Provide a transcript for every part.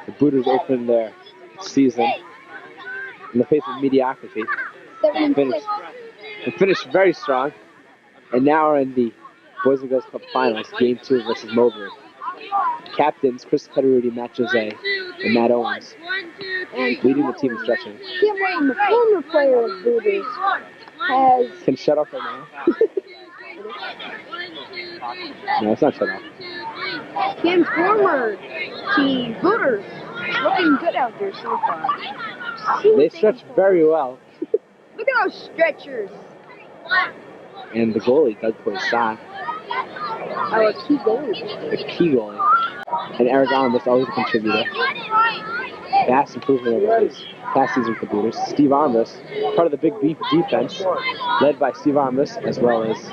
The Booters opened their season in the face of mediocrity. They finished very strong, and now are in the Boys and Girls Club Finals, Game 2 versus Mowbray. Captains Chris Pederuti, Matt Jose, and Matt Owens, leading the team in stretching. Kim Wayne, the former player of Booters, has... Can shut off right now? No, it's not shut off. Kim's former team, Booters, looking good out there so far. They stretch very well. Look at those stretchers. And the goalie, Doug Poisson. Our key goalie. The key goalie. And Eric Allen was always a contributor. Vast improvement over his past season for the Booters. Steve Armbrust, part of the big beef defense, led by Steve Armbrust as well as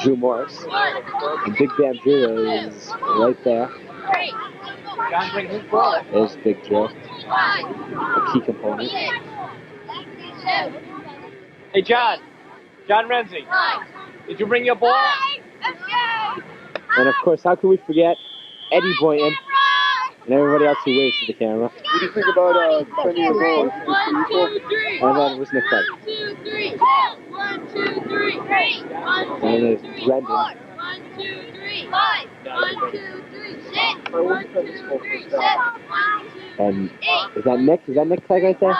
Drew Morris. And Big Bam Drew is right there. There's Big Drew, a key component. Hey, John Renzi, did you bring your ball? And of course, how can we forget Eddie Boynton and everybody else who waves to the camera. What do you think about defending your ball? And then it was Nick Clegg. 1, 2, 3, 1, 2, 3, 4. 1, 2, 3, 4. And then there's Brendan. 1, 2, 3, 5. 1, 2, 3, 6. 1, 2, 3, 7. 1, 2, And is that Nick? Is that Nick Clegg right there?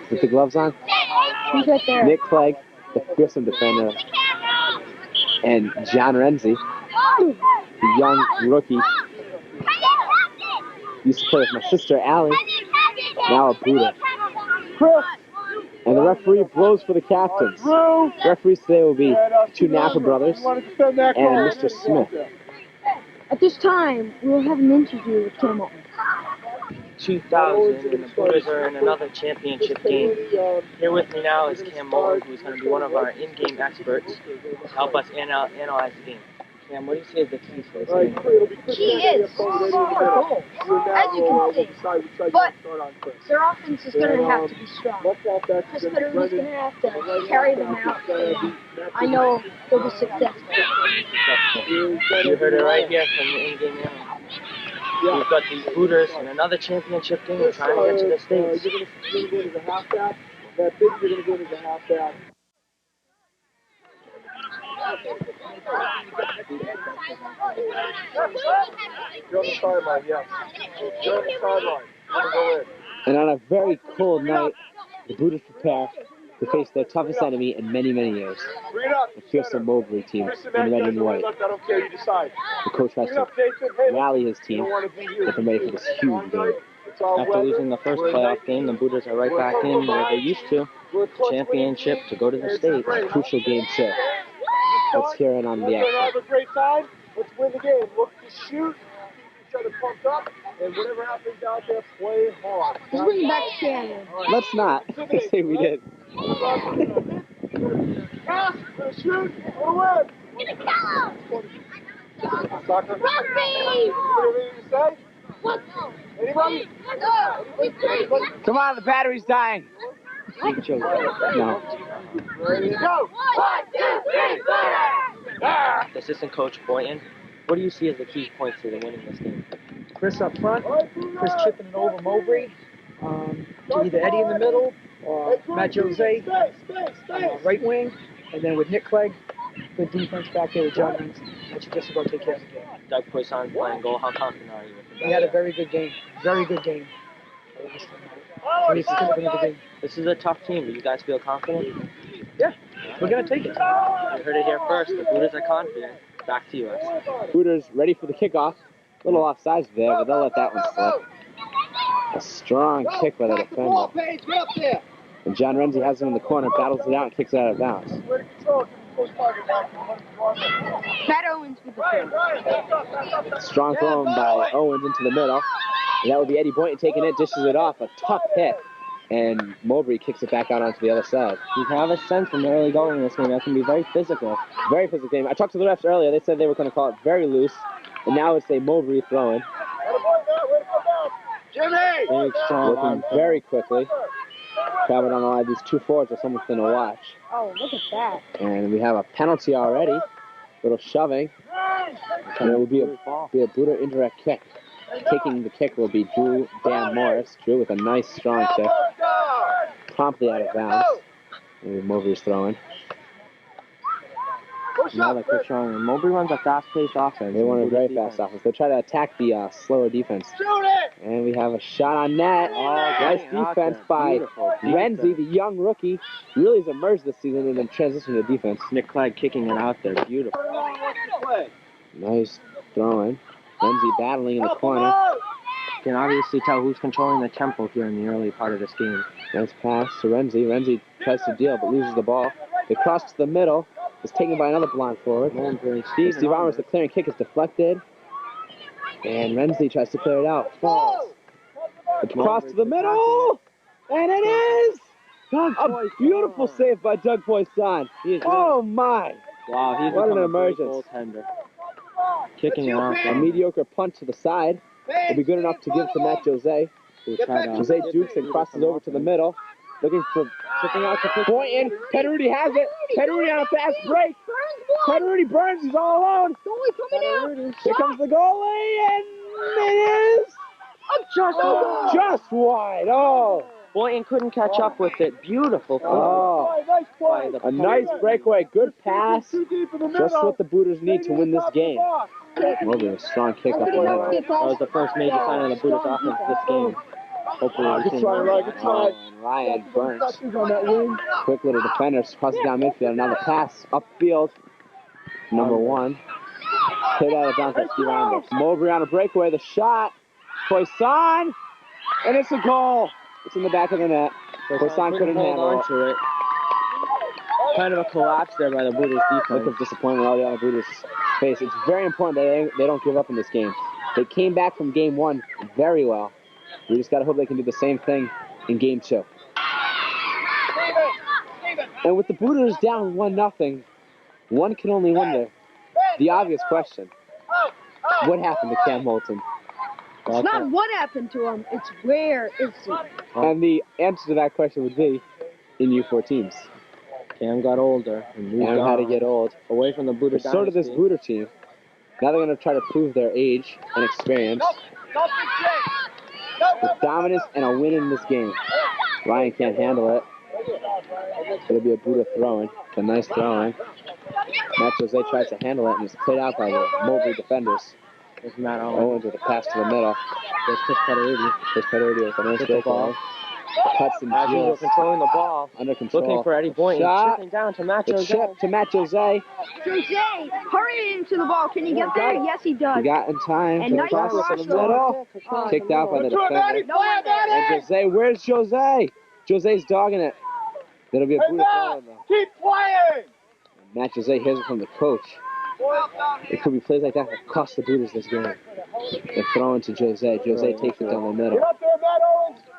With the gloves on? He's right there. Nick Clegg, the fearsome defender. And John Renzi, the young rookie. Used to play with my sister, Allie. Now a Buddha. And the referee blows for the captains. Referees today will be the two Napa brothers and Mr. Smith. At this time, we'll have an interview with Cam Moulton. 2000, and the Booters are in another championship game. Here with me now is Cam Moulton, who's going to be one of our in-game experts to help us analyze the game. Cam, what do you say is the key for this game? Key is score goals, as you can see. But their offense is going to have to be strong. Chris Pederuti is going to have to carry them out, and I know they'll be successful. You heard it right here from the in-game analysis. We've got these Booters in another championship game trying to get to the States. You're going to go to the halfback. That big you're going to go to the halfback. You're on the sideline, yes. You're on the sideline. You're going to go in. And on a very cold night, the Booters prepare to face their toughest enemy in many, many years. The fearsome Mowbray team in red and white. The coach has to rally his team, get them ready for this huge game. After losing the first playoff game, the Booters are right back in where they used to. Championship to go to the States. Crucial game 2. Let's hear it on the action. Have a great time. Let's win the game. Look to shoot. Keep each other pumped up. And whatever happens out there, play hard. Let's bring back Cannon. Let's not. I say we did. Pass, shoot, or win. Soccer. Anything to say? Anybody? Come on, the battery's dying. No. Ready to go. 1, 2, 3, 4. Assistant Coach Boynton, what do you see as the key points to the winning this game? Chris up front, Chris chipping it over Mowbray, to either Eddie in the middle or Matt Jose, right wing, and then with Nick Clegg, good defense back there with John Renzi. That should just about take care of the game. Doug Poisson playing goal. How confident are you with him? He had a very good game. Very good game. This is a tough team. Do you guys feel confident? Yeah, we're going to take it. You heard it here first. The Booters are confident. Back to you, us. Booters ready for the kickoff. A little offsides there, but they'll let that one slip. A strong kick by the defender. And John Renzi has him in the corner, battles it out, and kicks it out of bounds. Matt Owens with the throw. Strong throw by Owens into the middle. And that would be Eddie Boynton taking it, dishes it off. A tough hit. And Mowbray kicks it back out onto the other side. You can have a sense from the early going in this game. That's going to be very physical. Very physical game. I talked to the refs earlier. They said they were going to call it very loose. And now it's a Mowbray throwing. Big, strong arm. Working very quickly. Traveled on the line. These two forwards are something to watch. Oh, look at that. And we have a penalty already. Little shoving. And it will be a Buddha indirect kick. Taking the kick will be Dan Morris. Drew with a nice strong kick. Promptly out of bounds. And Mowbray's throwing. Another quick strong. And Mowbray runs a fast-paced offense. They run a very fast offense. They try to attack the slower defense. And we have a shot on net. Nice defense by Renzi, the young rookie. Really has emerged this season and then transitioned to defense. Nick Clegg kicking it out there. Beautiful. Nice throwing. Renzi battling in the corner. You can obviously tell who's controlling the tempo here in the early part of this game. Nice pass to Renzi. Renzi tries to deal but loses the ball. They cross to the middle. It's taken by another blonde forward. Steve Armour's the clearing kick is deflected. And Renzi tries to clear it out. Falls. It's crossed to the middle. And it is a beautiful save by Doug Poisson. Oh my. Wow, he's what an a emergence. Goaltender. Kicking it out. A mediocre punt to the side. Will be good enough to give to Matt Jose. Jose dukes and crosses over to the middle. Looking for something out to Boynton. Petteruti has it. Petteruti on a fast break. Petteruti burns. He's all alone. Here comes the goalie, and it is just wide. Oh. Boynton couldn't catch up with it. Beautiful. Oh. A nice breakaway. Good pass. Just what the Buddhas need to win this game. Mowbray, a strong kick up the middle. That was the first major sign of the Buddhas offense this game. Hopefully we can. And Ryan burns. Quick little defender crosses down midfield. Now the pass upfield. Number 1. Hit out of bounds by Steve Armour. Mowbray on a breakaway. The shot. Poisson. And it's a goal. It's in the back of the net. Poisson couldn't handle it. Kind of a collapse there by the Buddhas defense. Look of disappointment already on the Buddhas' face. It's very important that they don't give up in this game. They came back from game 1 very well. We just got to hope they can do the same thing in game 2. And with the Buddhas down 1-0, one can only wonder the obvious question. What happened to Cam Moulton? It's not what happened to him, it's where is he? And the answer to that question would be in U4 teams. Cam got older and moved Cam had to get old. Away from the Buddha dynasty. So did this Buddha team. Now they're going to try to prove their age and experience with dominance and a win in this game. Ryan can't handle it. It'll be a Buddha throwing. It's a nice throwing. Matt Jose tries to handle it and it's played out by the Mowbray defenders. There's Matt Owens with a pass to the middle. There's Chris Petteruti with a nice break ball. Cuts and deals. Controlling the ball. Under control. Looking for Eddie Boynton. Shot. Chipping down to Matt Jose. Chip to Matt Jose. Jose, hurry into the ball. Can he get there? Yes, he does. He got in time and to nice cross it to the middle. Oh, Kicked out by the defender. And Jose, where's Jose? Jose's dogging it. That'll be a Buddha throw though. Keep playing! Matt Jose hears it from the coach. It could be plays like that that cost the Buddhas this game. They're throwing to Jose. Jose takes it down the middle.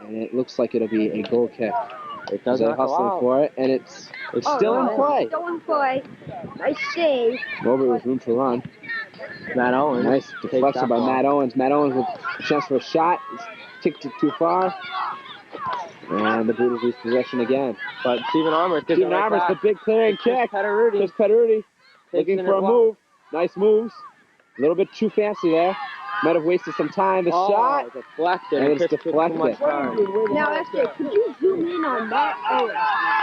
And it looks like it'll be a goal kick. It does Jose hustling for it, and it's still in play. Still in play. Nice save. Mowbray with room to run. Matt Owens. Nice deflection by Matt Owens. Matt Owens with a chance for a shot. It's ticked it too far. And the Buddhas lose possession again. But Stephen Armour's the big clearing kick. Chris Petteruti looking for a move. Nice moves. A little bit too fancy there. Might have wasted some time. The shot. Deflected. And it's deflected. Now, SJ, could you zoom in on Matt Owens?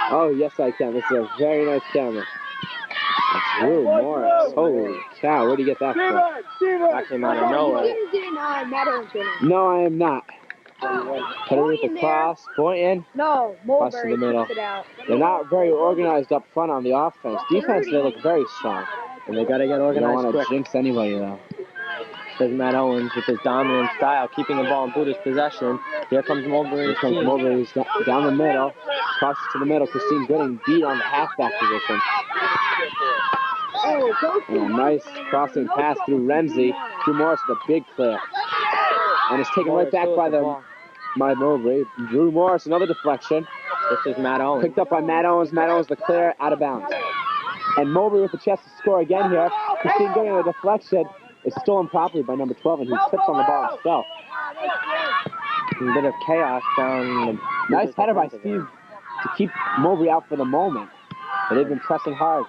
Oh, yes, I can. This is a very nice camera. Drew Morris. Holy cow. Where'd you get that from? That came out of nowhere. Zoomed in on Matt Owens. No, I am not. Petteruti with the cross. Boynton. No, Cross to Mowbray the middle. kicks it out. They're not very organized up front on the offense. Defense, they look very strong. And they got to get They organized don't want quick. to jinx anybody, though. There's Matt Owens with his dominant style, keeping the ball in Buddha's possession. Here comes Mowbray. Here comes Mowbray, who's down the middle. Crosses to the middle. Christine Gooding beat on the halfback position. And a nice crossing pass through Renzi. Drew Morris with a big clear. And it's taken right back by Mowbray. Drew Morris, another deflection. This is Matt Owens. Picked up by Matt Owens. Matt Owens, the clear, out of bounds. And Mowbray with the chance to score again here. Christine Gooding with a deflection. It's stolen properly by number 12, and he trips on the ball himself. A bit of chaos down. Nice header by Steve to keep Mowbray out for the moment. But they've been pressing hard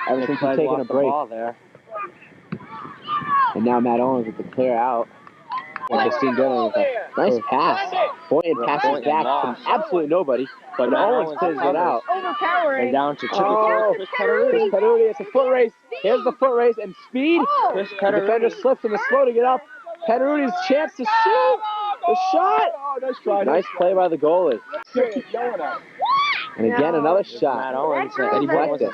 ever since he's taken a break. The ball there. And now Matt Owens with the clear out. And Justine Goodwin with a nice pass. Boynton passes back from absolutely nobody. But Owens clears it out. And down to Chris Chris Peruti. It's a foot race. Here's the foot race and speed. The defender slips and is slow to get up. Peruti's chance to shoot. The shot. Nice play by the goalie. And again, another shot. Matt Owens deflected.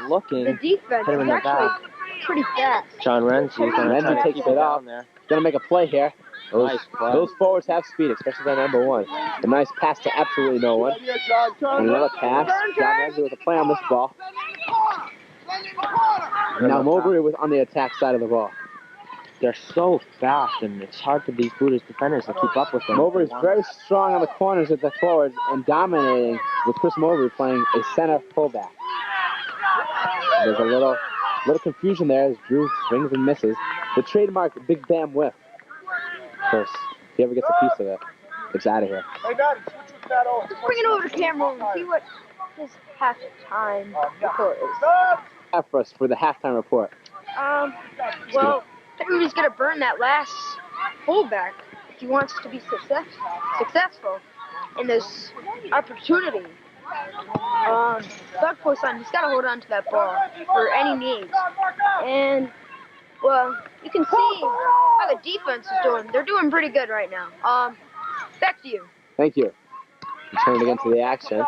The defense is actually pretty fast. John Renzi takes it off. Gonna make a play here. Those forwards have speed, especially that number one. A nice pass to absolutely no one. And another pass. John Renzi with a play on this ball. And now Mowbray was on the attack side of the ball. They're so fast, and it's hard for these Buddhist defenders to keep up with them. Mowbray's very strong on the corners at the forwards and dominating, with Chris Mowbray playing a center fullback. There's a little confusion there as Drew swings and misses. The trademark Big Bam whiff. Of course, if he ever gets a piece of it, it's out of here. Let's bring it over to camera and see what his halftime report is. For us for the halftime report. Well, Peruti's gonna burn that last fullback if he wants to be successful in this opportunity. Doug Poisson, he's gotta hold on to that ball for any needs. And well, you can see how the defense is doing. They're doing pretty good right now. Back to you. Thank you. Return again to the action,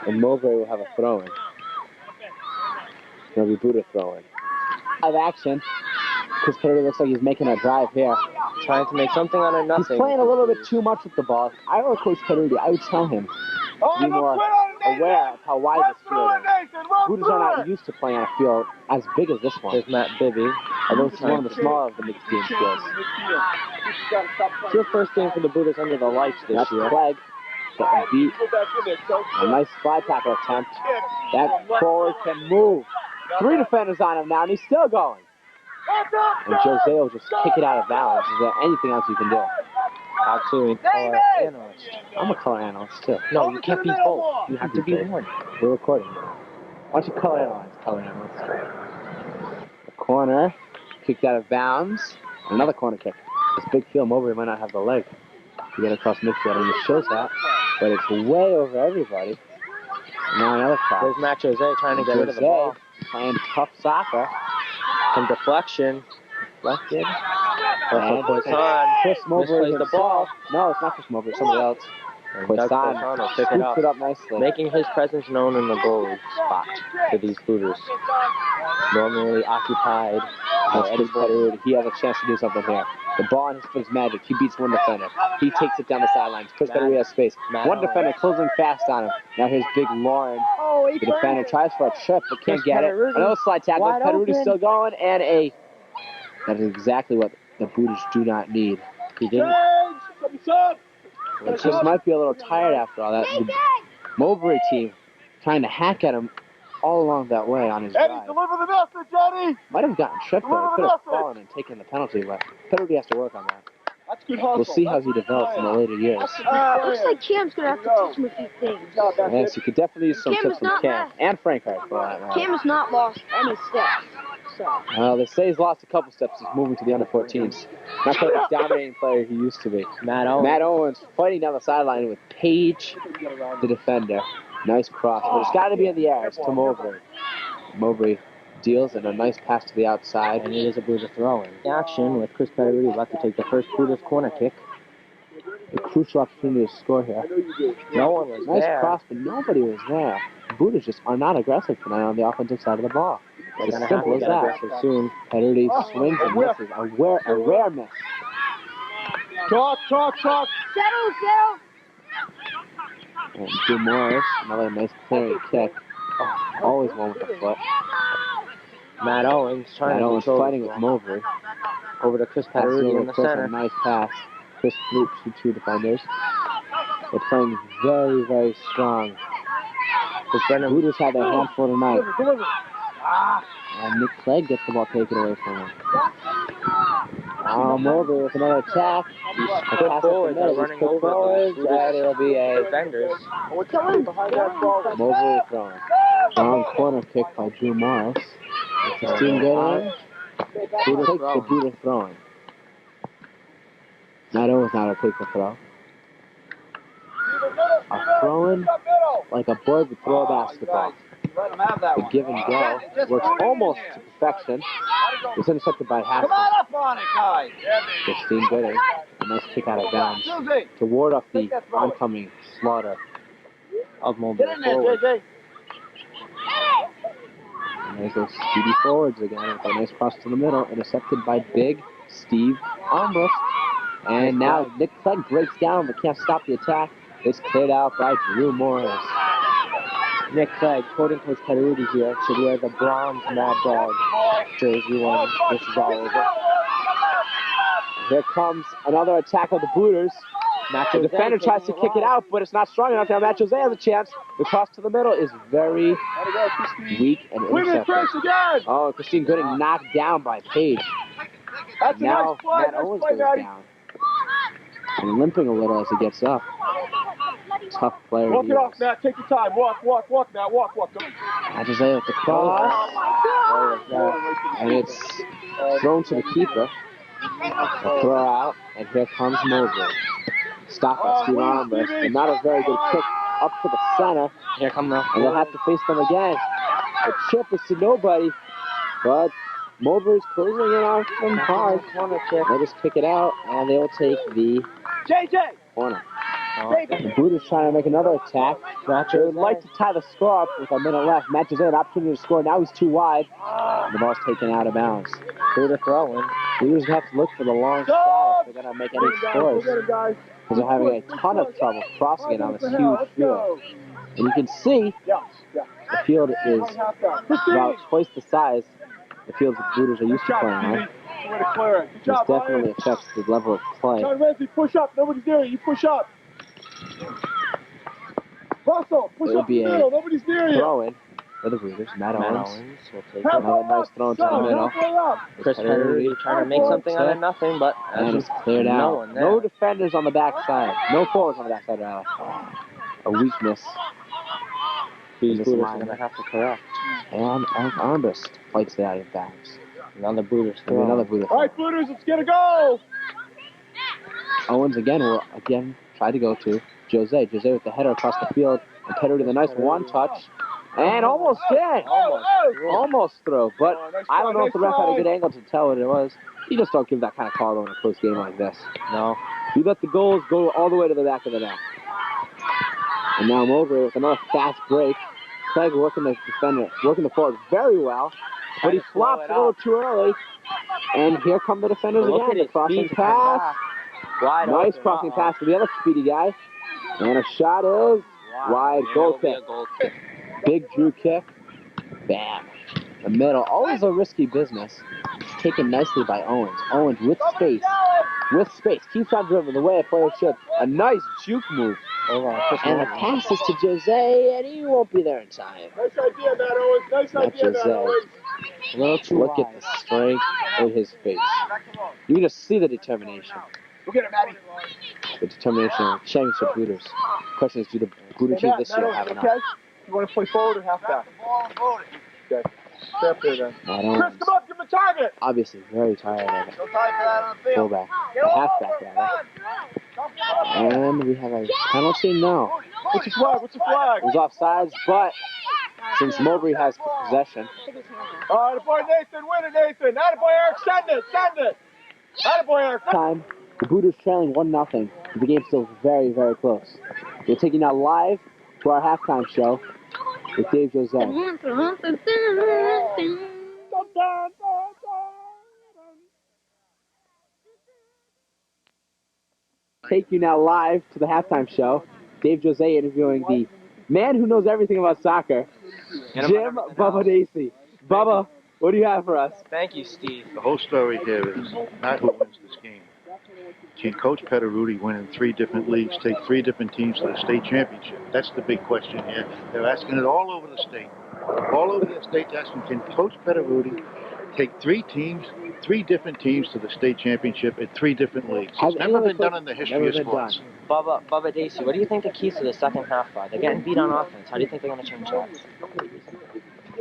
and Mowbray will have a throw-in. It'll be Buddha throwing. Live action. Chris Peruti looks like he's making a drive here. Trying to make something out of nothing. He's playing a little bit too much with the ball. If I were Coach Peruti, I would tell him to be more aware of how wide this field is. Buddhas are not used to playing on a field as big as this one. There's Matt Bibby. Although this is one of the smaller of the mixed game fields. It's your first game for the Buddhas under the lights this That's year. Clegg getting beat. A nice slide tackle attempt. That forward can move. 3 defenders on him now, and he's still going. And Jose will just kick it out of bounds. Is there anything else you can do? Absolutely. Color analyst. I'm a color analyst, too. No, you can't be both. You have to be one. We're recording. Why don't you color analyst? The corner, kicked out of bounds. Another corner kick. This big field, Mowbray might not have the leg to get across midfield, and it shows that. But it's way over everybody. Now another cross. There's Matt Jose trying to get rid of the ball. Playing tough soccer. Some deflection. Deflected. And Chris Mowbray misplays the ball. No, it's not Chris Mowbray, it's somebody else. Poisson will pick it up, nicely. making his presence known in the goal spot for these Buddhas. Normally occupied. He has a chance to do something here. The ball in his foot is magic. He beats one defender. He takes it down the sidelines. Chris Peruti has space. One defender closing fast on him. Now here's Big Lauren. The defender tries for a trip but can't get it. Another slide tackle. Peruti's still going, and that is exactly what the Buddhas do not need. He didn't. It just might be a little tired after all that. The Mowbray team trying to hack at him all along that way on his drive. Deliver the message, Eddie! Might have gotten tripped there. He could have fallen and taken the penalty, but Peruti has to work on that. That's good hustle. We'll see how he develops in the later years. Looks like Cam's going to have to teach him a few things. Yes, you could definitely use some tips from Cam. And Frank Hart for that matter. Cam has not lost any steps. So. Well, they say he's lost a couple steps since moving to the under-14s. Not quite the dominating player he used to be. Matt Owens fighting down the sideline with Page, the defender. Nice cross, but it's got to be in the air. It's to Mowbray. Mowbray deals and a nice pass to the outside. And it is a Buddha throw-in. Action with Chris Peruti about to take the first Buddha's corner kick. A crucial opportunity to score here. No one was there. Nice cross, but nobody was there. The Buddhas just are not aggressive tonight on the offensive side of the ball. It's as simple as that. Soon. Peruti swings and misses. A rare miss. Talk. Settle. And Jim Morris, another nice clearing kick. Always one with the foot. Matt Owens fighting with Mowbray. Over to Chris Peruti in the center. Nice pass. Chris flukes to 2 defenders. They're playing very, very strong. The Buddhas have their handful tonight. And Nick Clegg gets the ball taken away from him. Mowbray with another attack. Quick forwards are running over these and it'll be a defenders. Mowbray throwing. Long corner kick by Drew Morris. Christine Goodwin. Buddha takes the Buddha throwing. Matt Owens now to take the throw. A throwing like a boy would throw a basketball. The give and go works almost to perfection. It's intercepted by Haskell. Christine Gooding. A nice kick out of bounds to ward off the oncoming slaughter of Mowbray forward. And there's those speedy forwards again with a nice cross to the middle, intercepted by big Steve Armbrust. And now Nick Clegg breaks down but can't stop the attack. It's cleared out by Drew Morris. Nick Clegg, quoting Coach Pederuti here, should wear the bronze Mad Dog jersey when this is all over. Here comes another attack of the Booters. The defender tries to kick it out, but it's not strong enough. Now Matt Jose has a chance. The cross to the middle is very weak and intercepted. Oh, Christine Gooding knocked down by Paige. Now Matt Owens goes down. And limping a little as he gets up. Tough player. Walk it off, Matt. Take your time. Walk, Matt. Walk. Matt Jose with the cross. And it's thrown to the keeper. A throw out, and here comes Mowbray. Stop by Steve Armbrust, and not a very good kick up to the center. Here come the... And they'll have to face them again. The chip is to nobody, but Mowbray's closing it on them hard. They just kick it out, and they will take the corner. The Booters trying to make another attack. They would like to tie the score up with a minute left. Matt Jose an opportunity to score. Now he's too wide. The ball's taken out of bounds. Booter throwing. Booters have to look for the long shot if they're going to make any scores. Because they're having a ton of trouble crossing it on this huge field. And you can see the field is about twice the size the fields the Booters are used to playing on. This definitely affects the level of play. John Ramsey, push up. Nobody's near you. You push up. Russell, push up the middle. Nobody's near you. Throw-in for the Booters. Matt Owens will take another nice throw into the middle. Chris Pederuti trying to make something out of nothing, but and it's cleared out. No defenders on the backside. No forwards on the backside, rather. A weakness. These Booters are going to have to correct. And Armbrust fights it out of bounds. Another Booters throw. Another Booters. All right, Booters, let's get a go. Owens will try to go to Jose. Jose with the header across the field. And Pederuti, the nice one touch. And almost did. Almost throw. But I don't know if the ref had a good angle to tell what it was. You just don't give that kind of call in a close game like this. No. You let the goals go all the way to the back of the net. And now Mowbray with another fast break. Clegg working the defender, working the forward very well. But he flops a little too early. And here come the defenders again. The crossing pass. Nice crossing pass to the other speedy guy. And a shot is wide. Goal kick. Big Drew kick. Bam. The middle. Always a risky business. It's taken nicely by Owens. Owens with space. Keeps on dribbling the way a player should. A nice juke move. And the pass is to Jose, and he won't be there in time. Nice idea, Matt Owens. Nice idea, Matt Owens. A little too Look at the strength in his face. You can just see the determination. Look at it, Matty. The determination of championship Booters. The question is, do the Booter team this year have enough? You want to play forward or halfback? Okay. Stay up there then. Chris, come up, give him a target. Obviously, very tired of it. Fullback. A halfback, rather. And we have a penalty now. What's the flag? It was offsides, but since Mowbray has possession. All right, boy Nathan, win it, Nathan. Attaboy Eric, send it. Attaboy Eric. Time. The Booters trailing 1-0. The game's still very, very close. We're taking now live to our halftime show with Dave Jose. Take you now live to the halftime show. Dave Jose interviewing the man who knows everything about soccer, Jim Bubba Dacey. Bubba, what do you have for us? Thank you, Steve. The whole story here is not who wins this game. Can Coach Pederuti win in 3 different leagues, take 3 different teams to the state championship? That's the big question here. They're asking it all over the state. All over the state, asking, can Coach Pederuti take three different teams to the state championship in 3 different leagues. It's never been done in the history of sports. Bubba Dacey, what do you think the keys to the second half are? They're getting beat on offense. How do you think they're going to change that?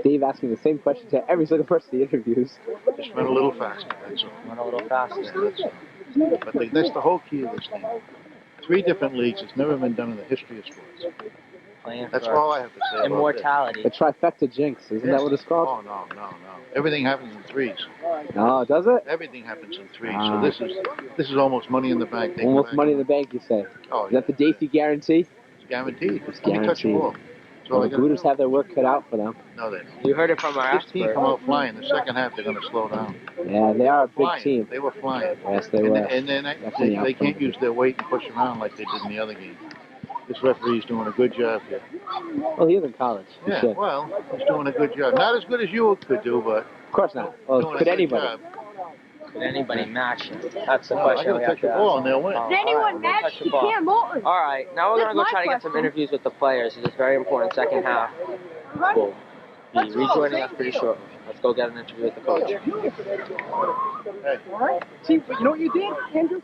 Dave asking the same question to every single person he interviews. Just run a little faster, that's all. Run a little faster. But that's the whole key of this thing. 3 different leagues. It's never been done in the history of sports. That's all I have to say. Immortality. The trifecta jinx, isn't that what it's called? Oh, no. Everything happens in 3s. No, does it? Everything happens in 3s. So this is almost money in the bank. Almost money in the bank, you say? Oh, is that the Dacey guarantee? It's guaranteed. It's guaranteed. Well, the Buddhas have their work cut out for them. No, they don't. You heard it from our This team come out flying. The second half, they're going to slow down. Yeah, they are a big team. They were flying. Yes, they were. And then they can't use their weight and push around like they did in the other game. This referee's doing a good job here. Well, he is in college. Yeah, well, he's doing a good job. Not as good as you could do, but... Of course not. Well, could anybody? Could anybody match him? That's the question we have to ask. Ball and they'll win. Did anyone match Cam Moulton? All right, now we're going to go try to get some interviews with the players in this very important second half. We'll be rejoining us pretty shortly. Let's go get an interview with the coach. All right. See, but you know what you did, Andrew?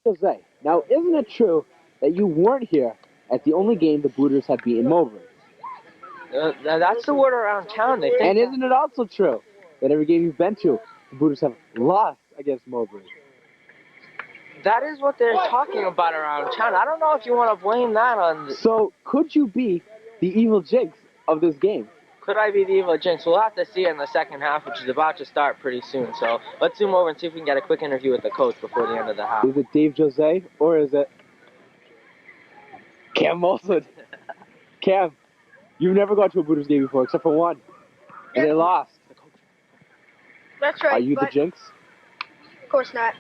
Jose, now isn't it true that you weren't here at the only game the Booters have beaten Mowbray? That's the word around town. They think. And isn't it also true that every game you've been to, the Booters have lost against Mowbray? That is what they're talking about around town. I don't know if you want to blame that on... So, could you be the evil jinx of this game? Could I be the evil jinx? We'll have to see in the second half, which is about to start pretty soon. So, let's zoom over and see if we can get a quick interview with the coach before the end of the half. Is it Dave Jose, or is it Cam Moulton? Cam, you've never gone to a Booters game before, except for one. And they lost. That's right. Are you the jinx? Of course not.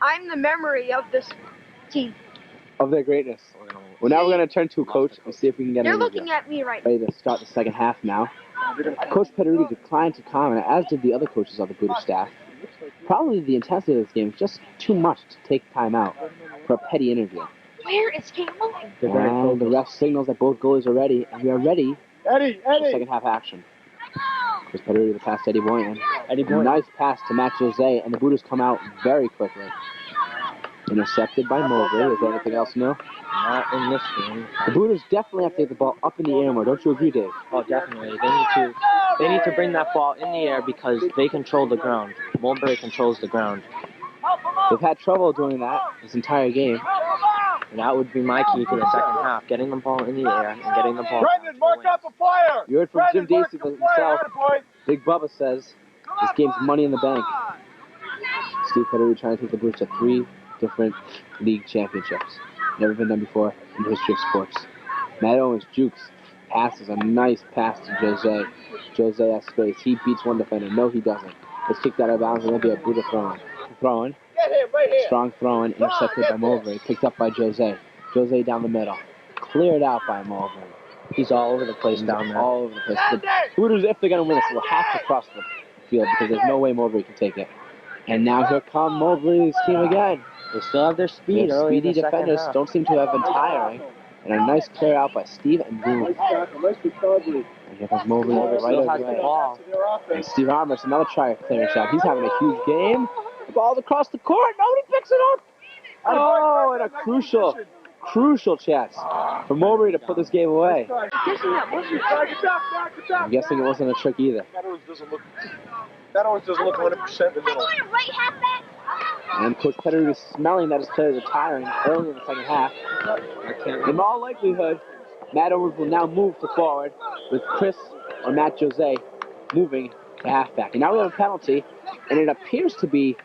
I'm the memory of this team. Of their greatness. Well, now we're going to turn to a coach and see if we can get an You're interview. looking at me right now. Ready to start the second half now. Coach Pederuti declined to comment, as did the other coaches of the Booter staff. Probably the intensity of this game is just too much to take time out for a petty interview. Where is Cam Moulton? And the ref signals that both goalies are ready, and we are ready for second half action. Coach Pederuti the pass to Eddie Boynton. Nice pass to Matt Jose, and the Booters come out very quickly. Intercepted by Mowbray. Is there anything else new? Not in this game. The Booters definitely have to get the ball up in the air more. Don't you agree, Dave? Oh, definitely. They need to bring that ball in the air because they control the ground. Mowbray controls the ground. They've had trouble doing that this entire game. And that would be my key to the second half, getting the ball in the air and getting the ball. Brendan, mark up a player! You heard from Jim Dacey himself. Big Bubba says this game's money in the bank. Steve Pederuti trying to take the Booters to 3 different league championships. Never been done before in the history of sports. Matt Owens jukes, passes a nice pass to Jose. Jose has space. He beats one defender. No, he doesn't. It's kicked out of bounds and it'll be a Booter throwing. Strong throwing, intercepted by Mowbray. Picked up by Jose. Jose down the middle. Cleared out by Mowbray. He's all over the place down there. All over the place. The Booters, if they're going to win this, will have to cross the field because there's no way Mowbray can take it. And now here come Mowbray's team again. They still have their speed. Their speedy defenders don't seem to have been tiring. And a nice clear out by Steve and Boone. And here comes Mowbray right away. And Steve Armour's another try of clearing shot. He's having a huge game. The ball's across the court. Nobody picks it up. Oh, and a crucial chance for Mowbray to put this game away. I'm guessing it wasn't a trick either. That always doesn't look 100% in the middle. And Coach Pederuti is smelling that his players are tiring early in the second half. In all likelihood, Matt Owens will now move to forward with Chris or Matt Jose moving to halfback. And now we have a penalty, and it appears to be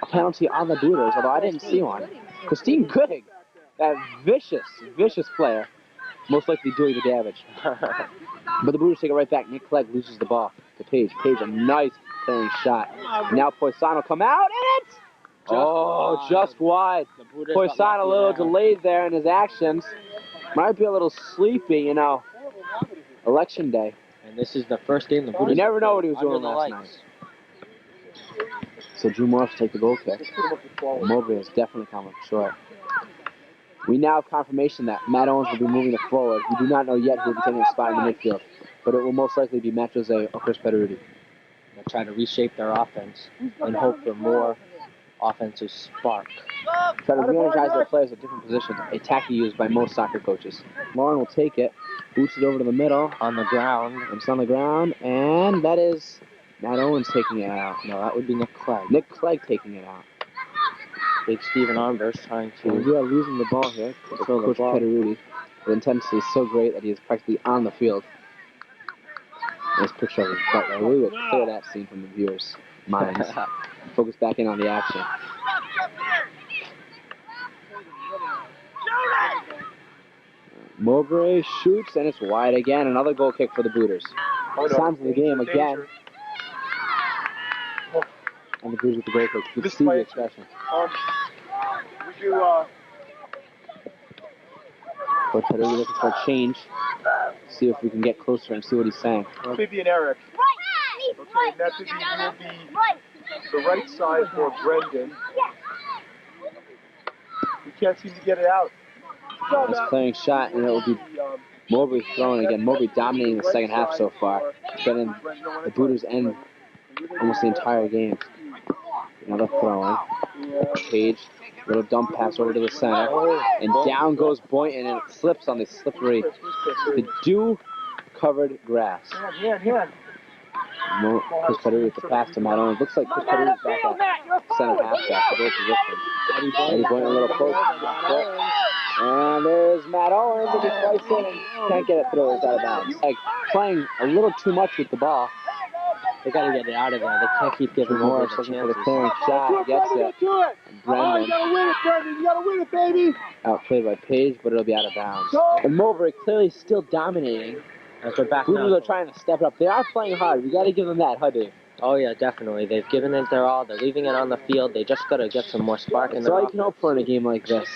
a penalty on the Booters, although I didn't see one. Christine Gooding, that vicious player, most likely doing the damage. But the Booters take it right back. Nick Clegg loses the ball to Page. Page, a nice clearing shot. Now Poisson come out, and it's just wide. Poisson a little delayed there in his actions. Might be a little sleepy, you know. Election day. And this is the first game the Booters. You never know what he was doing last night. So Drew Morris take the goal kick. Mowbray has definitely come up short. We now have confirmation that Matt Owens will be moving it forward. We do not know yet who will be taking a spot in the midfield, but it will most likely be Matt Jose or Chris Pederuti. They're trying to reshape their offense and hope for more offensive spark. Try to re-energize their players at different positions, a tactic used by most soccer coaches. Lauren will take it, boots it over to the middle. On the ground. It's on the ground, and that is Matt Owens taking it out. No, that would be Nick Clegg. Nick Clegg taking it out. Big Steven Armbers trying to... And we are losing the ball here. Coach Pederuti. The intensity is so great that he is practically on the field. Nice picture of his butler. We will clear that scene from the viewers' minds. Focus back in on the action. Mowbray shoots, and it's wide again. Another goal kick for the Booters. Sounds of the game again. And the Booters with the goal kick. You can see the expression. Would you, Coach Pederuti looking for a change. See if we can get closer and see what he's saying. Vivian Eric. Okay, that will be the right side for Brendan. We can't seem to get it out. Nice clearing shot, and it will be Mowbray throwing again. Mowbray dominating the second half so far. It's been in the Booters end almost the entire game. Another throwing. Page, little dump pass over to the center, and down goes Boynton, and it slips on the slippery, the dew-covered grass. Chris Pederuti with the pass to Matt Owens. Looks like Chris Pederuti's back at center halfback, the goal position. Eddie Boynton, a little poke. And there's Matt Owens, and he slices it and can't get it through. It's out of bounds. Like, playing a little too much with the ball. They got to get it out of there. They can't keep giving more Morris looking for the chances. clearing shot. Gets it. And Brendan. You gotta win it, Brendan. You gotta win it, baby. Outplayed by Page, but it'll be out of bounds. And Mowbray clearly still dominating. As they're back Booters now. are trying to step it up. They are playing hard. We got to give them that, huh, Dave? Oh, yeah, definitely. They've given it their all. They're leaving it on the field. They just got to get some more spark in That's their all you can hope for in a game like this.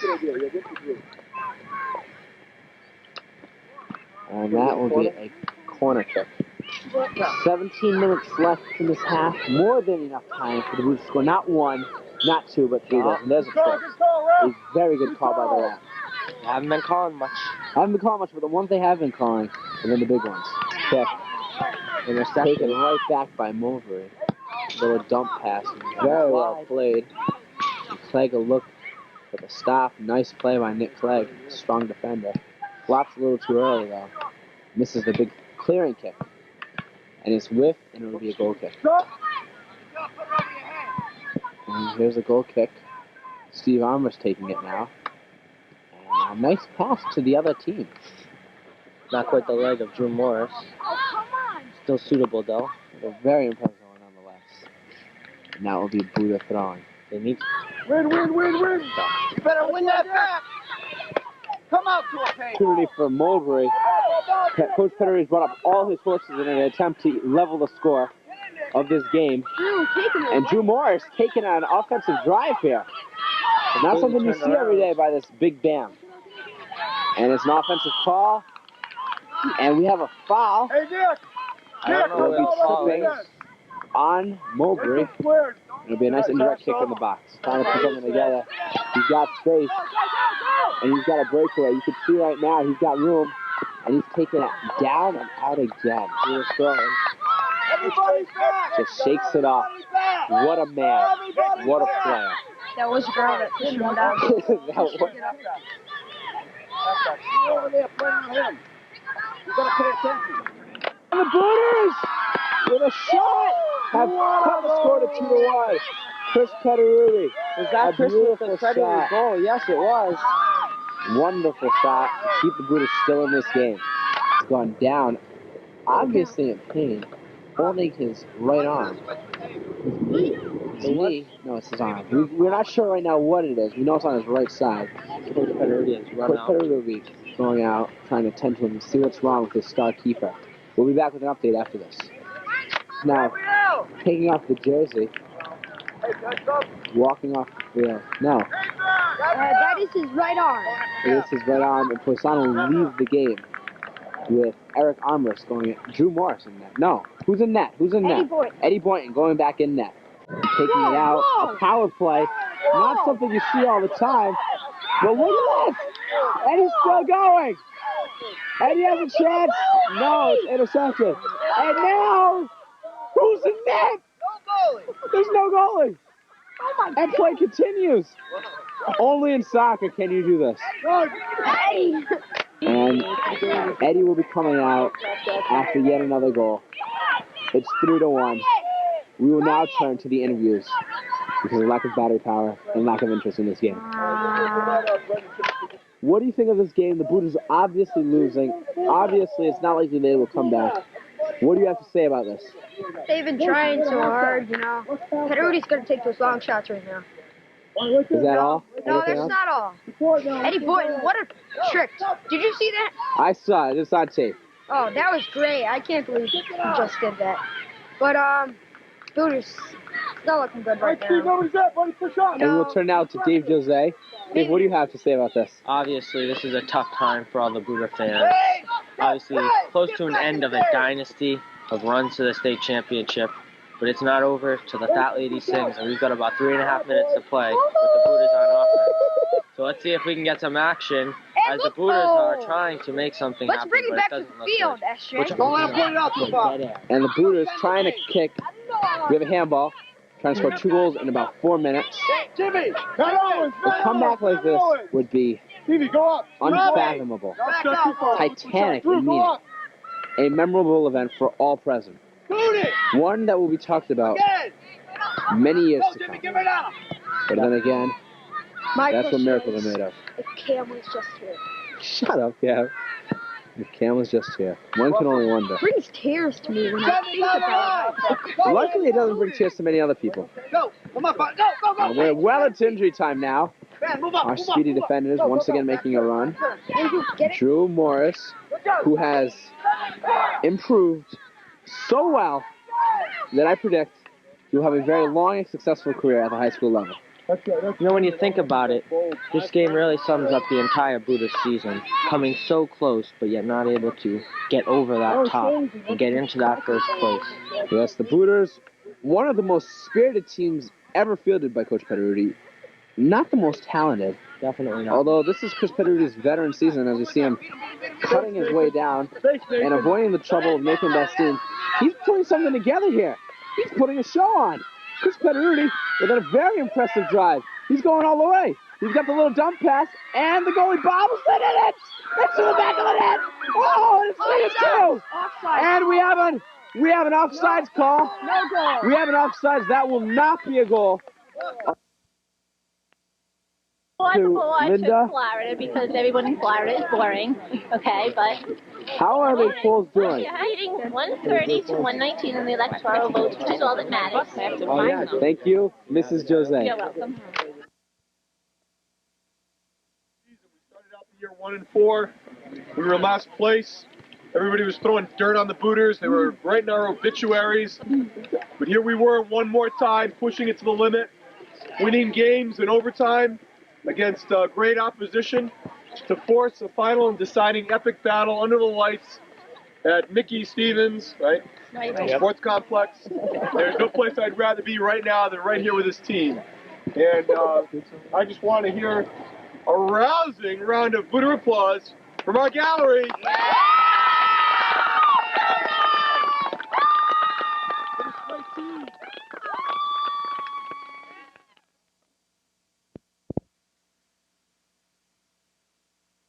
And that will be a corner kick. 17 minutes left in this half. More than enough time for the Booters to score. Not one, not two, but three. And there's a trick. A very good call by the ref. They haven't been calling much. Haven't been calling much, but the ones they have been calling have been the big ones. Kick. And they're taken right back by Mowbray. Little dump pass. Very well played. And Clegg will look for the stop. Nice play by Nick Clegg. Strong defender. Flops a little too early, though. Misses the big clearing kick. And it's whiffed, and it'll be a goal kick. And here's a goal kick. Steve Armour's taking it now. And a nice pass to the other team. Not quite the leg of Drew Morris. Still suitable, though. They're very impressive nonetheless. And now it will be Buddha throwing. They need Win. You better win that back. Come out to a pace. Opportunity for Mowbray. Coach Pederuti's brought up all his horses in an attempt to level the score of this game. And Drew Morris taking an offensive drive here. Not something you see every day by this big bam. And it's an offensive call. And we have a foul. Hey, Nick. I don't know It'll be tripping on Mowbray. It'll be a nice indirect kick in the box. Trying to put something together. He's got space. And he's got a breakaway. You can see right now he's got room. And he's taking it down and out again. He was throwing. Just shakes it off. What a man. What a player. That was a girl that pushed him down. That was. Over there playing on him. You gotta pay attention. And the Booters, with a shot, have cut the score to 2-1. Chris Pederuti. Was that Chris with the credit goal? Yes, it was. Wonderful shot to keep the Booters still in this game. He's gone down, obviously in pain, holding his right arm. His knee? No, it's his arm. We're not sure right now what it is. We know it's on his right side. Coach Pederuti is Coach Pederuti will be going out, trying to tend to him and see what's wrong with his star keeper. We'll be back with an update after this. Now, taking off the jersey, walking off the field. No. That is his right arm. It is his right arm, and Poisson will leave the game with Eric Armrest going at Drew Morris in net. No. Who's in net? Who's in net? Eddie Boynton. Eddie Boynton going back in net. Taking it out. A power play. Not something you see all the time. But look at this! Eddie's still going! Eddie has a chance! No, it's intercepted. And now, who's in net? There's no goalie! And play continues! Only in soccer can you do this. And Eddie will be coming out after yet another goal. It's 3-1. We will now turn to the interviews because of lack of battery power and lack of interest in this game. What do you think of this game? The Buddha's obviously losing. Obviously, it's not likely they will come back. What do you have to say about this? They've been trying so hard, you know. Perudi's going to take those long shots right now. Is that all? No, Anything that's else? not all. Eddie Boynton, what a trick. Did you see that? I saw it. It's on tape. Oh, that was great. I can't believe he just did that. But, Buddha's not looking good right now. And we'll turn now to Dave Jose. Dave, what do you have to say about this? Obviously, this is a tough time for all the Buddha fans. Obviously, close to an end of a dynasty of runs to the state championship. But it's not over till the Fat Lady sings, and we've got about 3.5 minutes to play with the Buddhas on offense. So let's see if we can get some action as the Buddhas are trying to make something happen, but it doesn't look good. And the Buddhas trying to kick. We have a handball. Trying to score 2 goals in about 4 minutes. A comeback like this would be unfathomable, titanic in meaning, a memorable event for all present. One that will be talked about many years to come. But then again, that's what miracles are made of. If Cam was just here. Shut up, Cam. If Cam was just here. One can only wonder. It brings tears to me when I think about it. Luckily, it doesn't bring tears to many other people. We're well into injury time now. Our speedy defenders once again making a run. Drew Morris, who has improved so well that I predict he'll have a very long and successful career at the high school level. You know, when you think about it, this game really sums up the entire Buddha season. Coming so close, but yet not able to get over that top and get into that first place. Yes, the Buddhas, one of the most spirited teams ever fielded by Coach Petteruti. Not the most talented. Definitely not. Although this is Chris Petteruti's veteran season, as we see him cutting his way down and avoiding the trouble of making that steam. He's putting something together here. He's putting a show on. Chris Petteruti with a very impressive drive. He's going all the way. He's got the little dump pass, and the goalie bobbles it in it. It's to the back of the net. Oh, it's 3-2. And we have an offsides call. No goal. We have an offsides. That will not be a goal. Wonderful. I Linda. took Florida because everyone in Florida is boring. Okay, but How are the polls doing? you're hiding 130 to 119 in the electoral votes, which is all that matters. Oh, yeah. Thank you, Mrs. Jose. You're welcome. We started out the year 1-4. We were in last place. Everybody was throwing dirt on the Booters. They were right in our obituaries. But here we were one more time, pushing it to the limit, winning games in overtime against great opposition to force a final and deciding epic battle under the lights at Mickey Stevens, right? Sports Complex. There's no place I'd rather be right now than right here with this team. And I just want to hear a rousing round of Booter applause from our gallery.